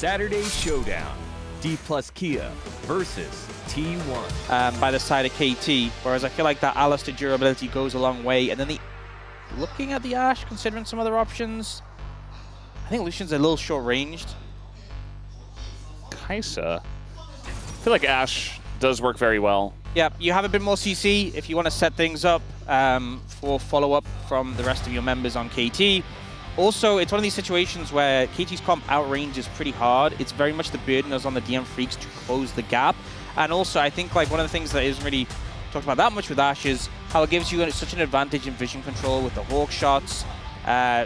Saturday Showdown. D plus Kia versus T1. By the side of KT, whereas I feel like that Alistair durability goes a long way. And then looking at the Ashe, considering some other options, I think Lucian's a little short-ranged. Kaisa. I feel like Ashe does work very well. Yeah, you have a bit more CC if you want to set things up for follow-up from the rest of your members on KT. Also, it's one of these situations where KT's comp outranges pretty hard. It's very much the burden that's on the DM Freaks to close the gap. And also, I think like one of the things that isn't really talked about that much with Ashe is how it gives you such an advantage in vision control with the hawk shots.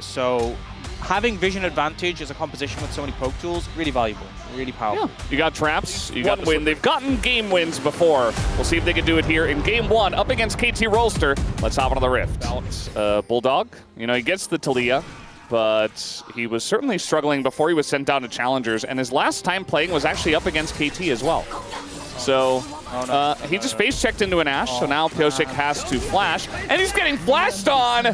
So having vision advantage as a composition with so many poke tools, really valuable, really powerful. Yeah. You got traps, you got the win. They've gotten game wins before. We'll see if they can do it here in game 1 up against KT Rolster. Let's hop into the Rift. Bulldog, you know, he gets the Talia, but he was certainly struggling before he was sent down to Challengers, and his last time playing was actually up against KT as well. So he just face-checked into an Ashe, so now Pyosik has to flash, and he's getting flashed on!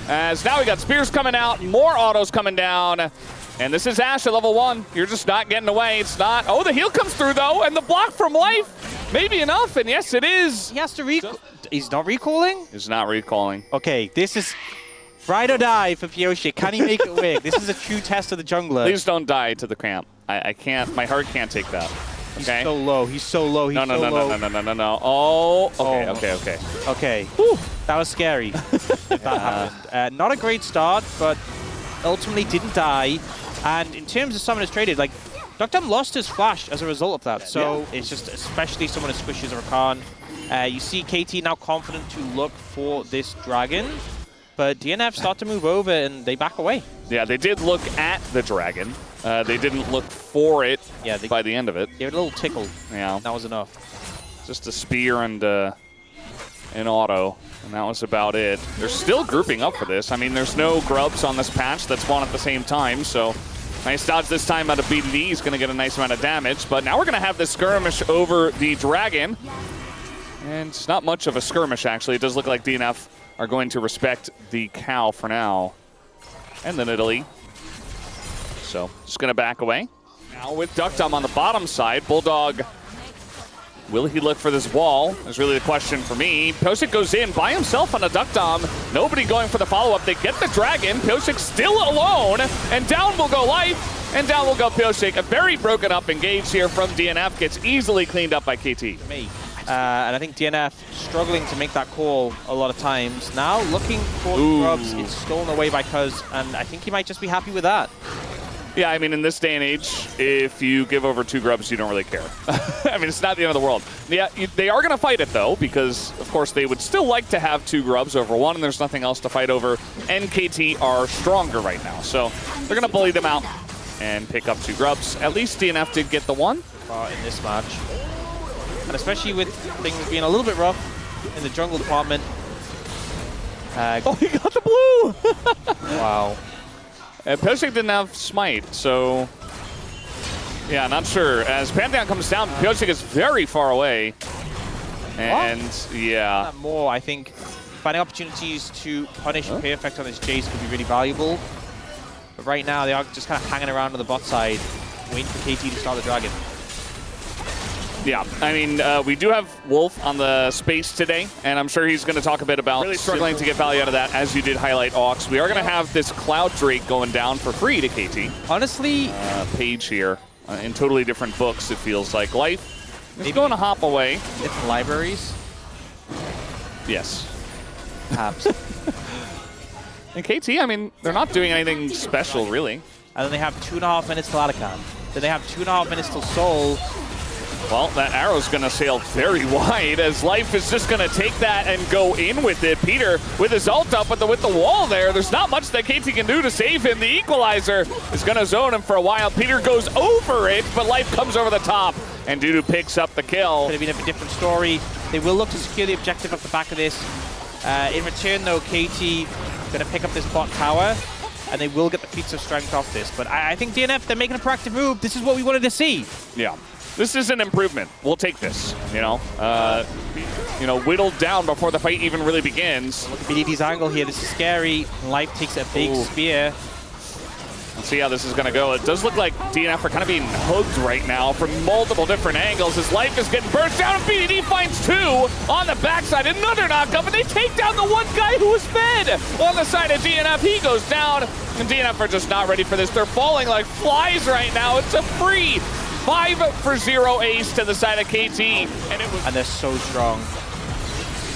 As now we got spears coming out, more autos coming down, and this is Ashe at level 1. You're just not getting away. It's not. Oh, the heal comes through though, and the block from Life may be enough, and yes, it is. He has to recall. He's not recalling? He's not recalling. Okay, this is ride or die for Pyosik. Can he make it work? This is a true test of the jungler. Please don't die to the cramp. I can't. My heart can't take that. Okay. He's so low. He's so low. He's so low. No. Oh. Okay. Okay. Whew. That was scary. That happened. Not a great start, but ultimately didn't die. And in terms of someone who's traded, like, Duckdom lost his flash as a result of that. So it's just especially someone who squishes Rakan. You see KT now confident to look for this dragon. But DNF start to move over and they back away. Yeah, they did look at the dragon. They didn't look for it by the end of it. They were a little tickled. Yeah. That was enough. Just a spear and an auto, and that was about it. They're still grouping up for this. I mean, there's no grubs on this patch that spawn at the same time, so nice dodge this time out of BDD. He's going to get a nice amount of damage, but now we're going to have this skirmish over the dragon. And it's not much of a skirmish, actually. It does look like DNF are going to respect the cow for now. And then Italy. So, just going to back away. Now with Duckdom on the bottom side, Bulldog, will he look for this wall? Is really the question for me. Pyosik goes in by himself on a Duckdom. Nobody going for the follow-up. They get the dragon. Pyosik still alone. And down will go Life. And down will go Pyosik. A very broken up engage here from DNF. Gets easily cleaned up by KT. And I think DNF struggling to make that call a lot of times. Now looking for grubs. It's stolen away by Cuz, and I think he might just be happy with that. Yeah, I mean, in this day and age, if you give over 2 grubs, you don't really care. I mean, it's not the end of the world. Yeah, they are going to fight it, though, because, of course, they would still like to have 2 grubs over 1, and there's nothing else to fight over. NKT are stronger right now, so they're going to bully them out and pick up 2 grubs. At least DNF did get the 1. In this match. And especially with things being a little bit rough in the jungle department. Oh, he got the blue! Wow. Pyosik didn't have Smite, so yeah, not sure. As Pantheon comes down, Pyosik is very far away. And yeah. Not more, I think finding opportunities to punish and pay effect on this Jace could be really valuable. But right now, they are just kind of hanging around on the bot side, waiting for KT to start the dragon. Yeah, I mean, we do have Wolf on the space today, and I'm sure he's going to talk a bit about really struggling to get value out of that, as you did highlight, Aux. We are going to have this Cloud Drake going down for free to KT. Honestly, page here in totally different books, it feels like. Life is going to hop away. Different libraries? Yes. Perhaps. And KT, I mean, they're not doing anything special, really. And then they have 2.5 minutes till Alakan. Then they have 2.5 minutes till Soul. Well, that arrow's going to sail very wide as Life is just going to take that and go in with it. Peter with his ult up with the wall there. There's not much that KT can do to save him. The equalizer is going to zone him for a while. Peter goes over it, but Life comes over the top, and Dudu picks up the kill. Could have been a different story. They will look to secure the objective off the back of this. In return, though, KT going to pick up this bot tower, and they will get the feats of strength off this. But I think DNF, they're making a proactive move. This is what we wanted to see. Yeah. This is an improvement. We'll take this, you know, whittled down before the fight even really begins. Look at BDD's angle here. This is scary. Life takes a big spear. Let's see how this is going to go. It does look like DNF are kind of being hugged right now from multiple different angles. His life is getting burst down, and BDD finds 2 on the backside. Another knockup, and they take down the one guy who was fed on the side of DNF. He goes down, and DNF are just not ready for this. They're falling like flies right now. It's a free 5-for-0 ace to the side of KT, and they're so strong.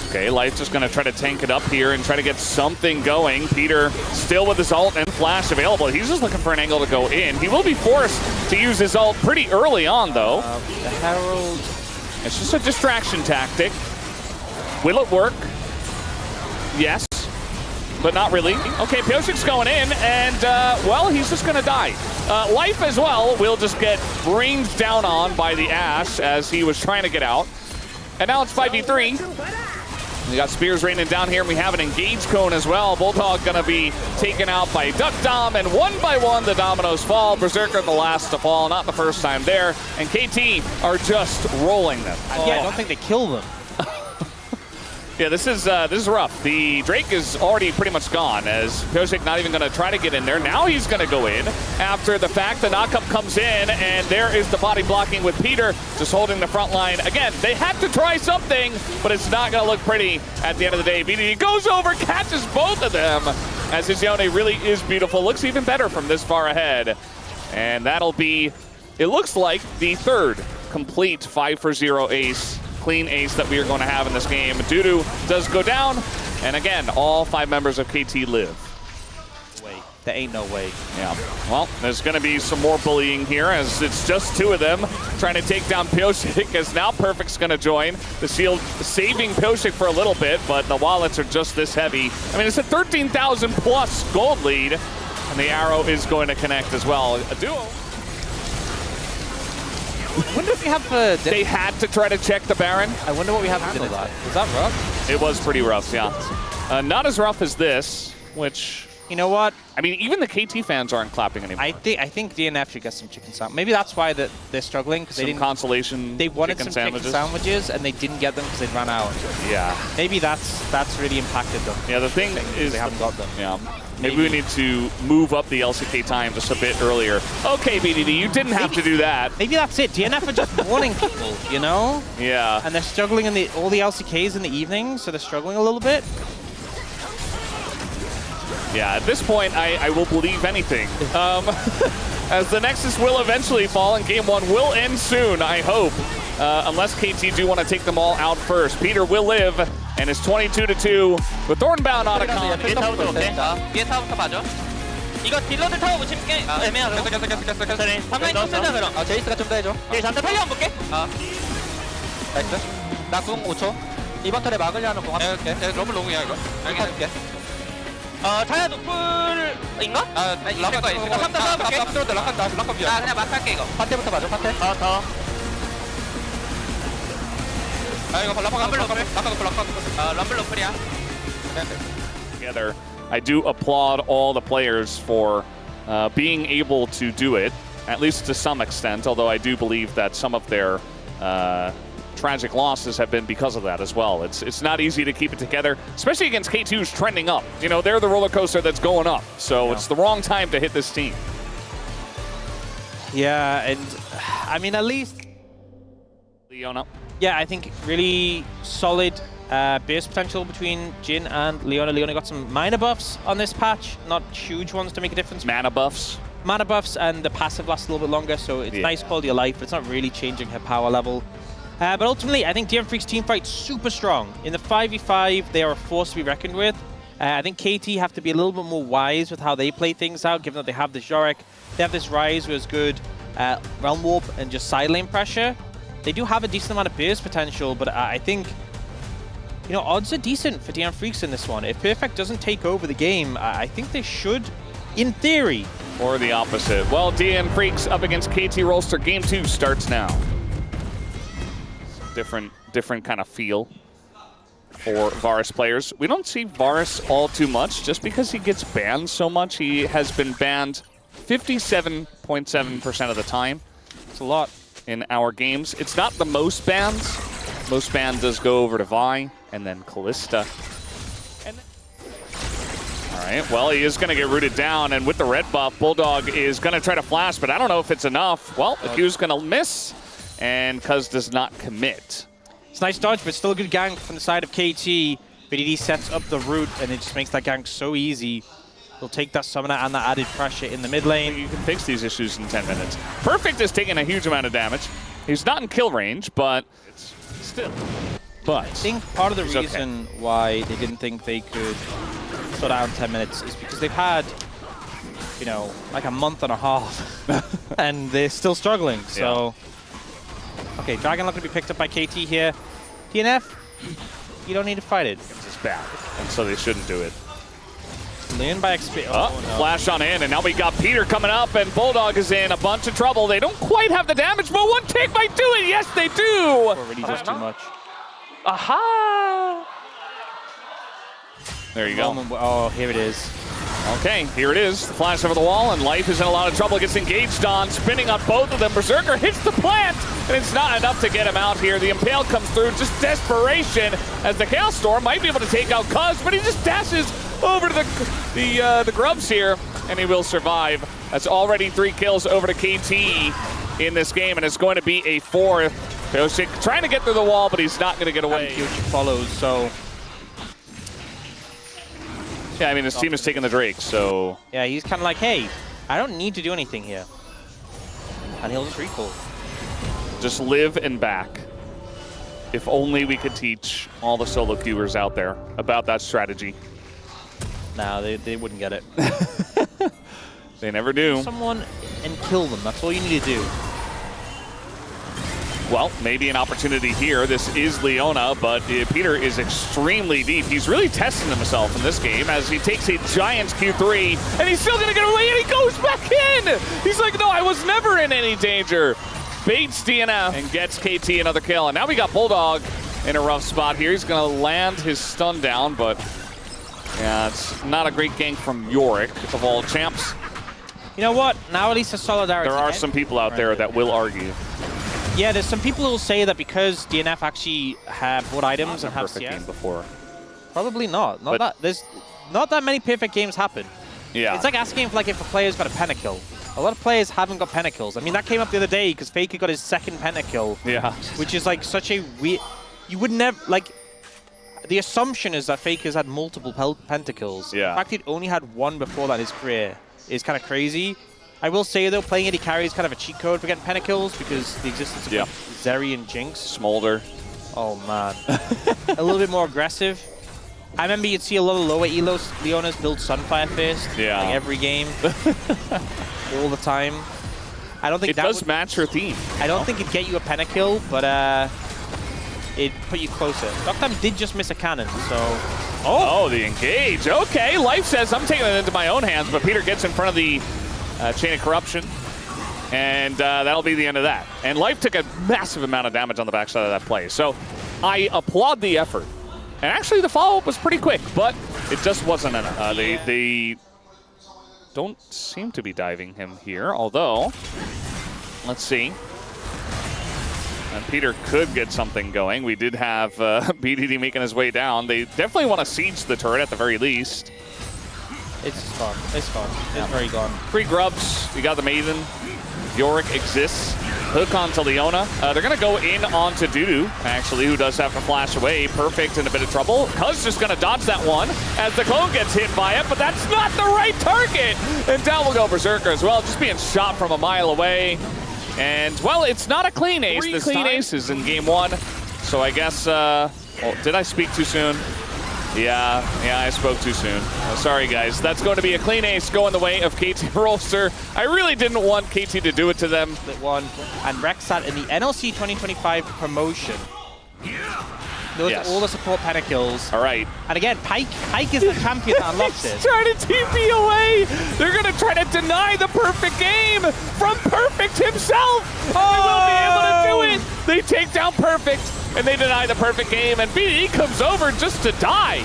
Okay, Life just going to try to tank it up here and try to get something going. Peter still with his ult and flash available. He's just looking for an angle to go in. He will be forced to use his ult pretty early on, though. The Herald. It's just a distraction tactic. Will it work? Yes, but not really. Okay, Piosik's going in, and, well, he's just going to die. Life as well will just get rained down on by the Ashe as he was trying to get out. And now it's 5v3. We got Spears raining down here, and we have an engage cone as well. Bulldog gonna be taken out by Duck Dom, and one by one the dominoes fall. Berserker the last to fall, not the first time there. And KT are just rolling them. Yeah, I don't think they kill them. Yeah, this is rough. The Drake is already pretty much gone, as Piozik not even going to try to get in there. Now he's going to go in after the fact. The knockup comes in, and there is the body blocking with Peter just holding the front line. Again, they had to try something, but it's not going to look pretty at the end of the day. BDD goes over, catches both of them, as his Yone really is beautiful. Looks even better from this far ahead. And that'll be, it looks like, the third complete 5-for-0 ace. Clean ace that we are going to have in this game. Dudu does go down, and again, all 5 members of KT live. Wait, there ain't no way. Yeah, well, there's going to be some more bullying here, as it's just 2 of them trying to take down Piozik, as now Perfect's going to join. The shield saving Piozik for a little bit, but the wallets are just this heavy. I mean, it's a 13,000 plus gold lead, and the arrow is going to connect as well. A duo. I wonder if we have they had to try to check the Baron. I wonder what we have to do that. Was that rough? It was pretty rough, yeah. Not as rough as this, which... You know what? I mean, even the KT fans aren't clapping anymore. I think DNF should get some chicken sandwiches. Maybe that's why they're struggling, because they didn't consolation. They wanted chicken some sandwiches. chicken sandwiches, and they didn't get them because they ran out. Yeah. Maybe that's really impacted them. Yeah, the thing is they haven't got them. Yeah. Maybe we need to move up the LCK time just a bit earlier. Okay, BDD, you didn't have to do that. Maybe that's it. DNF are just warning people, you know? Yeah. And they're struggling in all the LCKs in the evening, so they're struggling a little bit. Yeah, at this point, I will believe anything. As the Nexus will eventually fall, and Game 1 will end soon, I hope. Unless KT do want to take them all out first. Peter will live, and it's 22-2 with Thornbound on a con. 뒤에 타워부터 올게. 뒤에 타워부터 봐줘. 이거 딜러들 타워 못 침게 애매하고. 그래. 방향이 좀 세자 그럼. 제이스가 좀 더 해줘. 딜 잠깐 탈리 한번 볼게. 나이스. 나 궁 5초. 이번 턴에 막으려는 공 한번 볼게. 러블 롱이야 이거. 알겠게. 타야 노플인가? 락카 있으니까 3단 싸워볼게. 락카 그냥 막 할게 이거. 파테부터 봐줘 파테. 더. 이거 락카 노플. 럼블 노플이야. Together. I do applaud all the players for being able to do it, at least to some extent, although I do believe that some of their tragic losses have been because of that as well. It's not easy to keep it together, especially against KT who's trending up. You know, they're the roller coaster that's going up, so it's the wrong time to hit this team. Yeah, and I mean, at least... Leona. Yeah, I think really solid base potential between Jin and Leona. Leona got some minor buffs on this patch, not huge ones to make a difference. Mana buffs. Mana buffs, and the passive lasts a little bit longer, so it's nice quality of life, but it's not really changing her power level. But ultimately, I think DM Freak's team fight's super strong. In the 5v5, they are a force to be reckoned with. I think KT have to be a little bit more wise with how they play things out, given that they have this Jorek, they have this Ryze who has good Realm Warp and just side lane pressure. They do have a decent amount of burst potential, but I think, you know, odds are decent for DM Freaks in this one. If Perfect doesn't take over the game, I think they should, in theory. Or the opposite. Well, DM Freaks up against KT Rolster. Game 2 starts now. Different kind of feel for Varus players. We don't see Varus all too much just because he gets banned so much. He has been banned 57.7% of the time. It's a lot. In our games. It's not the most bans. Most ban does go over to Vi and then Callista. All right, well, he is going to get rooted down, and with the red buff, Bulldog is going to try to flash, but I don't know if it's enough. Well, the Q's going to miss, and Cuz does not commit. It's a nice dodge, but still a good gank from the side of KT. BDD sets up the root, and it just makes that gank so easy. He'll take that summoner and that added pressure in the mid lane. You can fix these issues in 10 minutes. Perfect is taking a huge amount of damage. He's not in kill range, but it's still. But I think part of the reason why they didn't think they could slow down 10 minutes is because they've had, you know, like a month and a half, and they're still struggling. So, okay, Dragon not going to be picked up by KT here. DNF, you don't need to fight it. It's just bad, and so they shouldn't do it. Learn by experience. Oh, no. Flash on in, and now we got Peter coming up, and Bulldog is in a bunch of trouble. They don't quite have the damage, but one tick might do it. Yes, they do. Already does too much. Aha! There you go. Oh, here it is. Okay, here it is. The flash over the wall, and Life is in a lot of trouble. Gets engaged on, spinning on both of them. Berserker hits the plant, and it's not enough to get him out here. The Impale comes through, just desperation, as the Chaos Storm might be able to take out Cuz, but he just dashes over to the grubs here, and he will survive. That's already 3 kills over to KT in this game, and it's going to be a 4th. Pyosik trying to get through the wall, but he's not going to get away. Huge follows, so... Yeah, I mean, his team is taking the Drake, so... Yeah, he's kind of like, hey, I don't need to do anything here. And he'll just recall. Just live and back. If only we could teach all the solo queuers out there about that strategy. No, they wouldn't get it. They never do. Someone and kill them. That's all you need to do. Well, maybe an opportunity here. This is Leona, but Peter is extremely deep. He's really testing himself in this game as he takes a Giants Q3, and he's still going to get away, and he goes back in! He's like, no, I was never in any danger. Baits DNF and gets KT another kill. And now we got Bulldog in a rough spot here. He's going to land his stun down, but yeah, it's not a great gank from Yorick, of all champs. You know what? Now at least a solidarity. There are some people out there that will argue. Yeah, there's some people who will say that because DNF actually have bought items and have perfect game CS. before. Probably not. There's not that many perfect games happen. Yeah. It's like asking if a player's got a pentakill. A lot of players haven't got pentakills. I mean, that came up the other day because Faker got his 2nd pentakill. Yeah. Which is like such a weird... You would never... Like, the assumption is that Faker's had multiple pentakills. Yeah. The fact he'd only had 1 before that in his career is kind of crazy. I will say, though, playing AD carry is kind of a cheat code for getting pentakills because the existence of Zeri and Jinx. Smolder. Oh, man. A little bit more aggressive. I remember you'd see a lot of lower elos Leonas build Sunfire first. Yeah. Like every game. All the time. I don't think it that does would match your theme. I don't think it'd get you a pentakill, but it'd put you closer. Doctam did just miss a cannon, so... Oh, the engage. Okay, Life says, I'm taking it into my own hands, but Peter gets in front of the Chain of Corruption, and that'll be the end of that. And Life took a massive amount of damage on the backside of that play, so I applaud the effort. And actually, the follow-up was pretty quick, but it just wasn't enough. They don't seem to be diving him here, although, let's see. And Peter could get something going. We did have BDD making his way down. They definitely want to siege the turret at the very least. It's gone. It's gone. It's very gone. 3 grubs. You got the Maiden. Yorick exists. Hook onto Leona. They're going to go in onto Dudu, actually, who does have to flash away. Perfect in a bit of trouble. Cuz just going to dodge that one as the clone gets hit by it, but that's not the right target. And down will go Berserker as well, just being shot from a mile away. And, well, it's not a clean ace. 3 clean aces in game 1. So I guess, well, did I speak too soon? Yeah, I spoke too soon. Sorry, guys. That's going to be a clean ace going the way of KT Rolster. I really didn't want KT to do it to them. That won. And Rexat in the NLC 2025 promotion. Those are all the support pentakills. All right. And again, Pyke is the champion that unlocked it. He's trying to TP away. They're going to try to deny the perfect game from Perfect himself. Oh! They won't be able to do it. They take down Perfect, and they deny the perfect game, and BDD comes over just to die.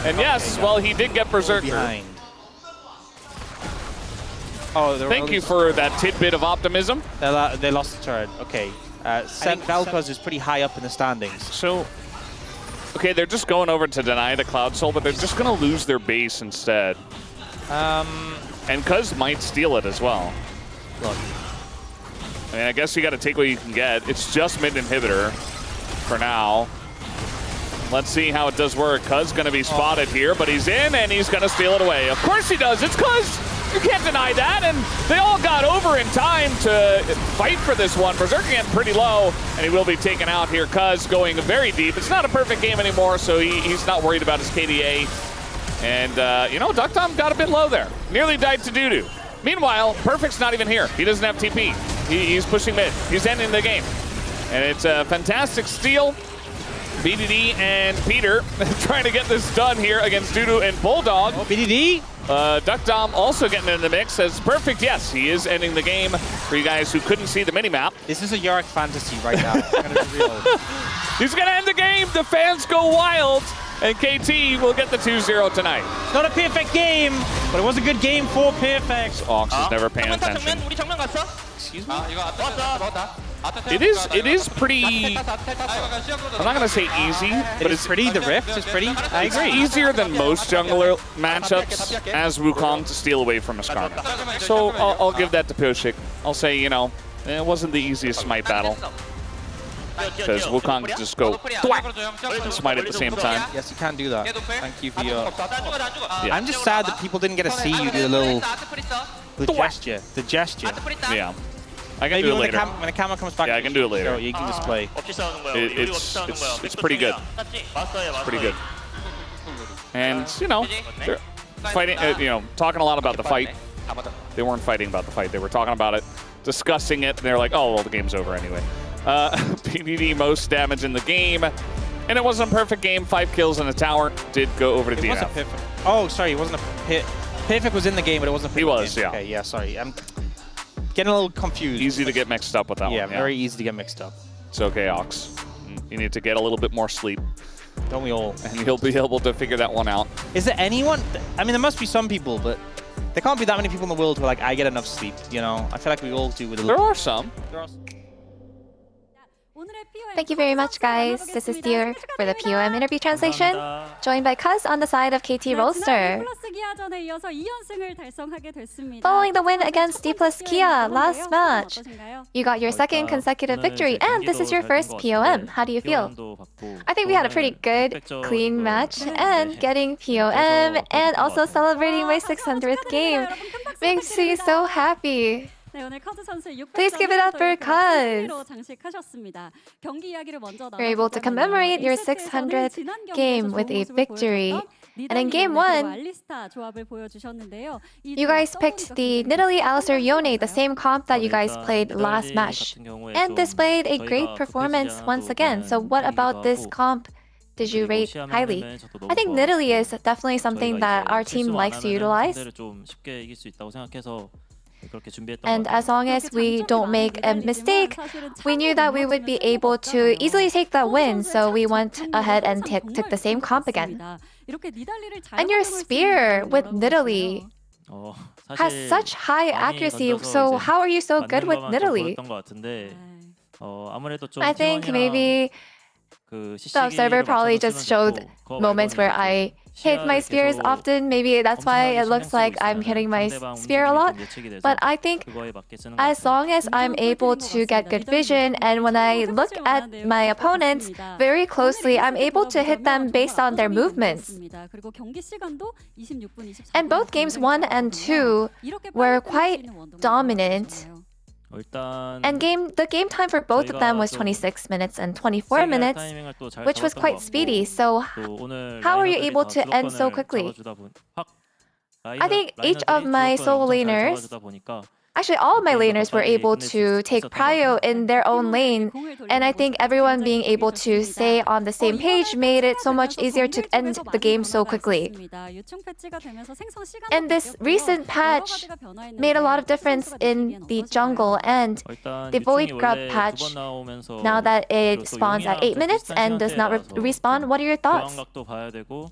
And yes, well, he did get Berserker. Behind. Oh, thank you for that tidbit of optimism. They lost the turret. Okay. Valkos is pretty high up in the standings. So, Okay, they're just going over to deny the Cloud Soul, but they're just going to lose their base instead. And Cuz might steal it as well. Look. I mean, I guess you got to take what you can get. It's just mid inhibitor for now. Let's see how it does work. Cuz going to be spotted here, but he's in and he's going to steal it away. Of course he does. It's Cuz. You can't deny that. And they all got over in time to fight for this one. Berserker getting pretty low, and he will be taken out here. Cuz going very deep. It's not a perfect game anymore, so he's not worried about his KDA. And, you know, Ducktom got a bit low there. Nearly died to Dudu. Meanwhile, Perfect's not even here. He doesn't have TP. He's pushing mid. He's ending the game. And it's a fantastic steal. BDD and Peter trying to get this done here against Dudu and Bulldog. Oh, BDD? Ducktom also getting in the mix as Perfect. Yes, he is ending the game for you guys who couldn't see the minimap. This is a Yorick fantasy right now. I'm gonna be real. He's going to end the game. The fans go wild. And KT will get the 2-0 tonight. It's not a perfect game, but it was a good game for Perfect. Ox is never paying attention. Excuse me? It is pretty, I'm not going to say easy, but it's pretty, the Rift is pretty. I agree. easier than most jungler matchups as Wukong to steal away from a Skarner. So I'll give that to Pioshik. I'll say, you know, it wasn't the easiest smite battle. Because Wukong can just go and smite at the same time. Yes, you can do that. Thank you for your... Yeah. I'm just sad that people didn't get to see you do the gesture. The gesture. Yeah. I can Maybe do it later. When the camera comes back, Yeah, I can do it later. You can display. It's pretty good. It's pretty good. And, you know, they're fighting, you know, talking a lot about the fight. They weren't fighting about the fight. They were talking about it, discussing it, and they're like, oh, well, the game's over anyway. PDD most damage in the game. And it wasn't a perfect game. 5 kills in a tower. Did go over to DNF. Wasn't perfect. Oh, sorry, it wasn't a perfect was in the game, but it wasn't a perfect He was, game. yeah. Okay, yeah, sorry. I'm getting a little confused. Easy to get mixed up with that one. Yeah, very easy to get mixed up. It's okay, Ox. You need to get a little bit more sleep. Don't we all? And you'll be able to figure that one out. Is there anyone? I mean, there must be some people, but there can't be that many people in the world who are like, I get enough sleep, you know? I feel like we all do with a little... There are some. Thank you very much, guys. This is Dear for the POM interview translation, joined by Cuz on the side of KT Rolster. Following the win against D plus Kia last match, you got your second consecutive victory, and this is your first POM. How do you feel? I think we had a pretty good, clean match, and getting POM and also celebrating my 600th game makes me so happy. Please give it up for Cuz. You're able to commemorate your 600th game with a victory. And in game 1, you guys picked the Nidalee Alistair Yone, the same comp that you guys played last match, and displayed a great performance once again. So what about this comp did you rate highly? I think Nidalee is definitely something that our team likes to utilize. And as long as we don't make a mistake, we knew that we would be able to easily take that win, so we went ahead and took the same comp again. And your spear with Nidalee has such high accuracy, so how are you so good with Nidalee? I think maybe the observer probably just showed moments where I hit my spears often. Maybe that's why it looks like I'm hitting my spear a lot. But I think as long as I'm able to get good vision, and when I look at my opponents very closely, I'm able to hit them based on their movements. And both games 1 and 2 were quite dominant. And the game time for both of them was 26 minutes and 24 minutes, which was quite speedy. So how are you able to end so quickly? I think each of my solo laners, actually all of my laners were able to take prio in their own lane, and I think everyone being able to stay on the same page made it so much easier to end the game so quickly. And this recent patch made a lot of difference in the jungle, and the Void Grub patch, now that it spawns at 8 minutes and does not respawn, what are your thoughts?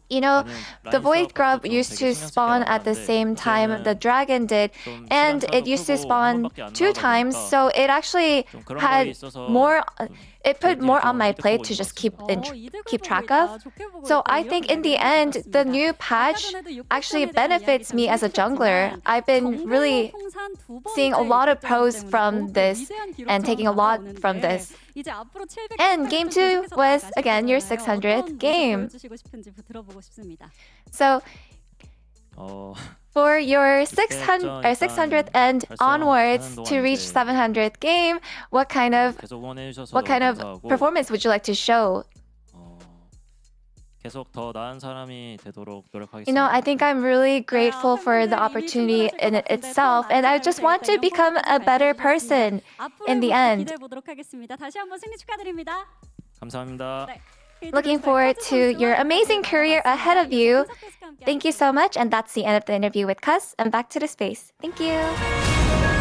You know, the Void Grub used to spawn at the same time the dragon did, and it used to spawn 2 times, so it actually had more. It put more on my plate to just keep track of. So I think in the end, the new patch actually benefits me as a jungler. I've been really seeing a lot of pros from this and taking a lot from this. And game 2 was again your 600th game. So for your 600th and onwards to reach 700th game, what kind of performance would you like to show? You know, I think I'm really grateful for the opportunity in itself, and I just want to become a better person in the end. Looking forward to your amazing career ahead of you. Thank you so much, and that's the end of the interview with Cuz. And back to the space. Thank you.